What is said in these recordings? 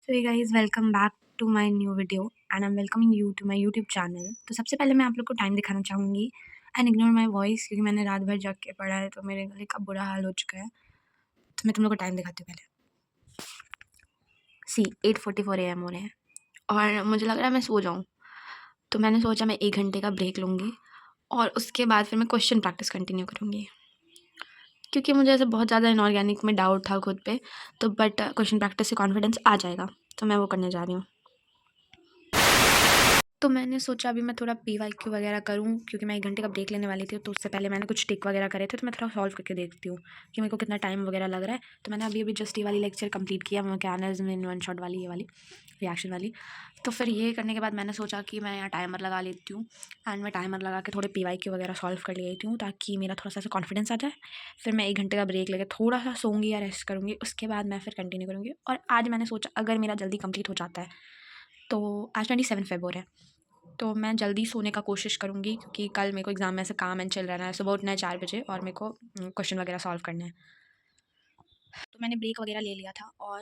So hey guys, welcome back to my new video and I'm welcoming you to my YouTube channel. तो सबसे पहले मैं आप लोग को टाइम दिखाना चाहूँगी एंड इग्नोर माय वॉइस क्योंकि मैंने रात भर जग के पढ़ा है तो मेरे गले का बुरा हाल हो चुका है। तो मैं तुम लोग को टाइम दिखाती हूँ पहले। सी 8:44 AM हो रहे हैं और मुझे लग रहा है मैं सो जाऊँ। तो मैंने सोचा मैं 1 घंटे का ब्रेक लूँगी और उसके बाद फिर मैं क्वेश्चन प्रैक्टिस कंटिन्यू करूँगी। क्योंकि मुझे ऐसे बहुत ज़्यादा इनऑर्गेनिक में डाउट था खुद पे, तो बट क्वेश्चन प्रैक्टिस से कॉन्फिडेंस आ जाएगा, तो मैं वो करने जा रही हूँ। तो मैंने सोचा अभी मैं थोड़ा पीवाईक्यू वगैरह करूँ क्योंकि मैं 1 घंटे का ब्रेक लेने वाली थी, तो उससे पहले मैंने कुछ टिक वगैरह करे थे, तो मैं थोड़ा सॉल्व करके देखती हूँ कि मेरे को कितना टाइम वगैरह लग रहा है। तो मैंने अभी जस्ट ये वाली लेक्चर कंप्लीट किया, मैकेनिज्म इन वन शॉट वाली, ये वाली रिएक्शन वाली। तो फिर ये करने के बाद मैंने सोचा कि मैं यहाँ टाइमर लगा लेती हूँ एंड मैं टाइमर लगा के थोड़े पीवाईक्यू वगैरह सॉल्व कर लेती हूँ ताकि मेरा थोड़ा सा ऐसा कॉन्फिडेंस आ जाए। फिर मैं 1 घंटे का ब्रेक लेकर थोड़ा सा सोऊंगी या रेस्ट करूँगी, उसके बाद मैं फिर कंटिन्यू करूँगी। और आज मैंने सोचा अगर मेरा जल्दी कंप्लीट हो जाता है, तो आज 27 फ़रवरी है, तो मैं जल्दी सोने का कोशिश करूँगी क्योंकि कल मेरे को एग्ज़ाम में ऐसे काम एंड चल रहा है। सुबह उठना है 4 बजे और मेरे को क्वेश्चन वगैरह सॉल्व करने हैं। तो मैंने ब्रेक वगैरह ले लिया था और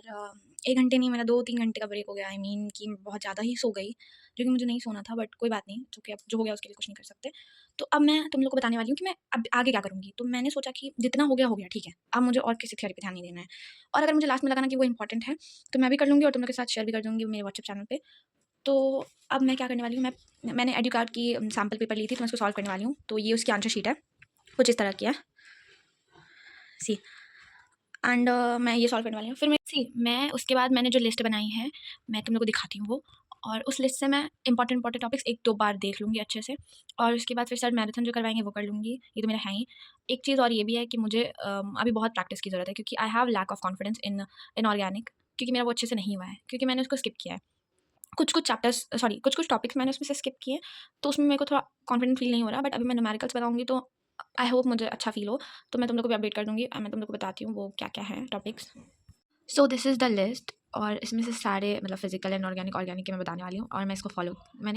1 घंटे नहीं, मेरा 2-3 घंटे का ब्रेक हो गया। आई मीन कि बहुत ज़्यादा ही सो गई, जो कि मुझे नहीं सोना था, बट कोई बात नहीं, जो कि अब जो हो गया उसके लिए कुछ नहीं कर सकते। तो अब मैं तुम लोग को बताने वाली हूँ कि मैं अब आगे क्या करूँगी। तो मैंने सोचा कि जितना हो गया, ठीक है। अब मुझे और किसी थ्योरी पे ध्यान नहीं देना है और अगर मुझे लास्ट में लगा ना कि वो इम्पोर्टेंट है, तो मैं भी कर लूँगी और तुम लोग के साथ शेयर भी कर दूँगी मेरे व्हाट्सएप चैनल पे। तो अब मैं क्या करने वाली हूँ, मैंने एडुकार्ड की सैम्पल पेपर ली थी, तो मैं उसको सॉल्व करने वाली हूँ। तो ये उसकी आंसर शीट है, कुछ इस तरह की है। सी एंड मैं ये सॉल्व करने वाली हूँ। फिर मैं उसके बाद मैंने जो लिस्ट बनाई है, मैं तुम लोग को दिखाती हूँ वो, और उस लिस्ट से मैं इंपॉर्टेंट टॉपिक्स 1-2 बार देख लूँगी अच्छे से और उसके बाद फिर सर मैराथन जो करवाएँगे वो कर लूँगी। ये तो मेरा है ही। एक चीज़ और ये भी है कि मुझे अभी बहुत प्रैक्टिस की ज़रूरत है क्योंकि I have lack of confidence in inorganic, क्योंकि मेरा वो अच्छे से नहीं हुआ है, क्योंकि मैंने उसको स्किप किया है। कुछ-कुछ टॉपिक्स मैंने उसमें से स्किप किए, तो उसमें मेरे को थोड़ा कॉन्फिडेंट फ़ील नहीं हो रहा, बट अभी मैं न्यूमेरिकल्स बनाऊँगी तो आई होप मुझे अच्छा फ़ील हो। तो मैं तुम लोग को भी अपडेट कर दूँगी और मैं तुम लोग को बताती हूँ वो क्या-क्या है topics. So this is the list और इसमें से सारे मतलब फिजिकल एंड ऑर्गेनिक के मैं बताने वाली हूँ और मैंने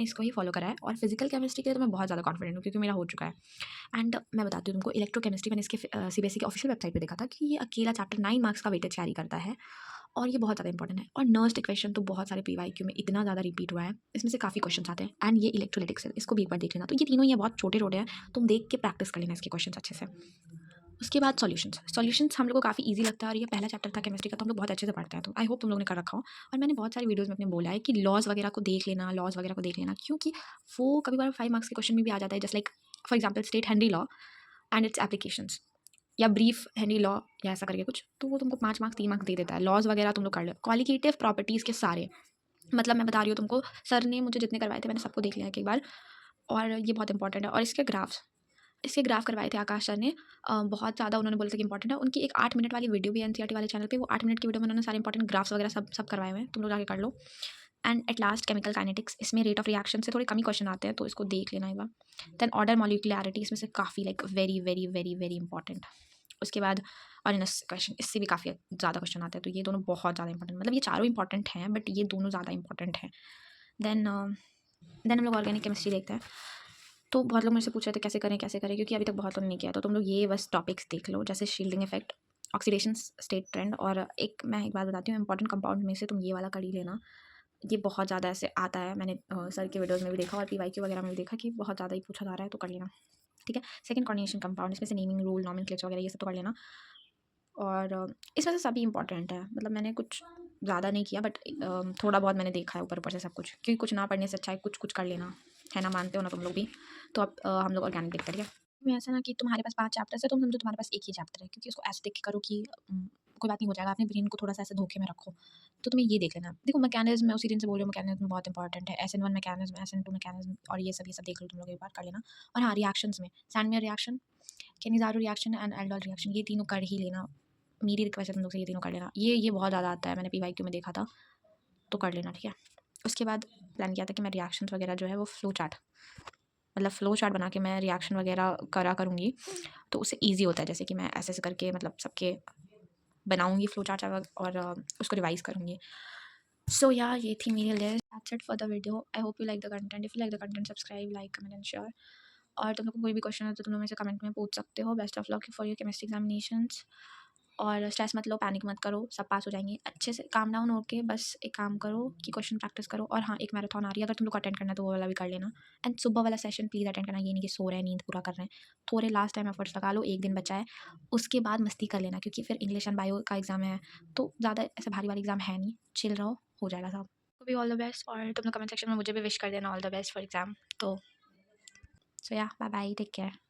इसको ही फॉलो करा है। और फिजिकल केमिस्ट्री के लिए तो मैं बहुत ज़्यादा कॉन्फिडेंट हूँ क्योंकि मेरा हो चुका है। एंड मैं बताती हूँ तुमको, इलेक्ट्रोकेमिस्ट्री मैंने इसके सीबीएसई की ऑफिशियल वेबसाइट पे देखा था कि ये अकेला चैप्टर 9 मार्क्स का वेटेज कैरी करता है और ये बहुत ज़्यादा इंपॉर्टेंट है। और नर्स्ड इक्वेशन तो बहुत सारे पीवाईक्यू में इतना ज़्यादा रिपीट हुआ है, इसमें से काफ़ी क्वेश्चन आते हैं। एंड ये इलेक्ट्रोलिटिक्स है, इसको भी एक बार देख लेना। तो ये तीनों ही बहुत छोटे है, तुम देख के प्रैक्टिस कर लेना इसके क्वेश्चन अच्छे से। उसके बाद सॉल्यूशंस हम लोग को काफ़ी ईज़ी लगता है और ये पहला चैप्टर था केमिस्ट्री का, तो हम लोग बहुत अच्छे से पढ़ते हैं। तो आई होप तुम लोगों ने कर रखा हो। और मैंने बहुत सारी वीडियोज़ में अपने बोला है कि लॉज़ वगैरह को देख लेना, क्योंकि वो कभी बार 5 मार्क्स के क्वेश्चन में भी आ जाता है। Just like for example state Henry law and it's applications, या ब्रीफ हेनरी लॉ या ऐसा करके कुछ, तो वो तुमको 5 मार्क्स 3 मार्क्स दे देता है। लॉज़ वगैरह तुम लोग कर लो। क्वालिटेटिव प्रॉपर्टीज़ के सारे, मतलब मैं बता रही हूँ तुमको, सर ने मुझे जितने करवाए थे मैंने सबको देख लिया एक एक बार, और ये बहुत इंपॉर्टेंट है। और इसके ग्राफ करवाए थे आकाश सर ने, बहुत ज़्यादा उन्होंने बोला था कि इंपॉर्टेंट है। उनकी एक 8 मिनट वाली वीडियो भी है एनसीईआरटी वाले चैनल पे, वो 8 मिनट की वीडियो में उन्होंने सारे इंपॉर्टेंट ग्राफ्स वगैरह सब करवाए हुए हैं, तुम लोग जाके कर लो। And at last chemical kinetics, इसमें रेट ऑफ रिएक्शन से थोड़े कम ही क्वेश्चन आते हैं, तो इसको देख लेना एक बार। देन ऑर्डर मॉलिक्युलैरिटी, इसमें से काफ़ी like very very very very important. उसके बाद ऑर्डिनस क्वेश्चन, इससे भी काफ़ी ज़्यादा क्वेश्चन आते हैं, तो ये दोनों बहुत ज़्यादा इंपॉर्टेंट, मतलब ये चारों इंपॉर्टेंट हैं बट ये दोनों ज़्यादा इंपॉर्टेंट हैं। देन हम लोग ऑर्गेनिक केमिस्ट्री देखते हैं। तो बहुत लोग मुझसे पूछ रहे थे कैसे करें, क्योंकि अभी तक बहुत लोगों ने नहीं किया। तो तुम लोग ये बस टॉपिक्स देख लो, जैसे shielding effect, oxidation state trend, और मैं एक बात बताती हूँ, इंपॉर्टेंट कंपाउंड में से तुम ये वाला कर ही लेना। ये बहुत ज़्यादा ऐसे आता है, मैंने सर के वीडियोज़ में भी देखा और पीवाईक्यू वगैरह में भी देखा कि बहुत ज़्यादा ही पूछा जा रहा है, तो कर लेना, ठीक है। सेकंड कोऑर्डिनेशन कंपाउंड, इसमें से नेमिंग रूल, नॉमेनक्लेचर वगैरह ये सब तो कर लेना। और इसमें से सभी इंपॉर्टेंट है, मतलब मैंने कुछ ज़्यादा नहीं किया बट थोड़ा बहुत मैंने देखा है ऊपर ऊपर से सब कुछ, क्योंकि कुछ ना पढ़ने से अच्छा है कुछ कर लेना, है ना, मानते हो ना तुम लोग भी। तो अब हम लोग ऑर्गेनिक देखते हैं, ठीक है। मैं ऐसा ना कि तुम्हारे पास 5 चैप्टर्स है, तुम समझो तुम्हारे पास एक ही चैप्टर है, क्योंकि उसको ऐसे देख के करो कि कोई बात नहीं, हो जाएगा। अपने ब्रेन को थोड़ा सा ऐसे धोखे में रखो। तो तुम्हें ये देख लेना। देखो मैकेनिज्म, मैं उसी दिन से बोल रही हूँ, मैकेनिज्म बहुत इंपॉर्टेंट है। SN1 मैकेनिज्म, SN2 मैकेनिज्म, और ये सब देख लो तुम लोग एक बार, कर लेना। और हाँ, रिएक्शंस में Sandmeyer reaction, Cannizzaro reaction and aldol reaction, ये तीनों कर ही लेना। मेरी रिक्वेस्ट है तुम लोग से, ये तीनों कर लेना। ये बहुत ज़्यादा आता है, मैंने पीवाईक्यू में देखा था, तो कर लेना, ठीक है। उसके बाद प्लान किया था कि मैं रिएक्शंस वगैरह जो है वो फ्लो चार्ट बना के मैं रिएक्शन वगैरह करूँगी, तो उससे ईजी होता है। जैसे कि मैं ऐसे करके मतलब सबके बनाऊँगी फ्लो चार्ट और उसको रिवाइज़ करूँगी। सो या ये थी मेरी list. That's it for the video. I hope you like the content. If you like the content, subscribe, like, comment and share. और तुम लोग को कोई भी क्वेश्चन है तो तुम लोग मेरे से कमेंट में पूछ सकते हो। Best of luck for your chemistry examinations. और स्ट्रेस मत लो, पैनिक मत करो, सब पास हो जाएंगे। अच्छे से काम डाउन होके बस एक काम करो कि क्वेश्चन प्रैक्टिस करो। और हाँ, एक मैराथन आ रही है, अगर तुम लोग को अटेंड करना है तो वो वाला भी कर लेना। एंड सुबह वाला सेशन प्लीज़ अटेंड करना, ये नहीं कि सो रहे हैं, नींद पूरा कर रहे हैं। थोड़े लास्ट टाइम एफर्ट्स लगा लो, एक दिन बचा है, उसके बाद मस्ती कर लेना, क्योंकि फिर इंग्लिश एंड बायो का एग्जाम है, तो ज़्यादा ऐसे भारी वाली एग्जाम है नहीं, चिल रहो, हो जाएगा सब। तो भी ऑल द बेस्ट, और तुम लोग कमेंट सेक्शन में मुझे भी विश कर देना all the best for exam. तो सो या, बाय बाय, टेक केयर।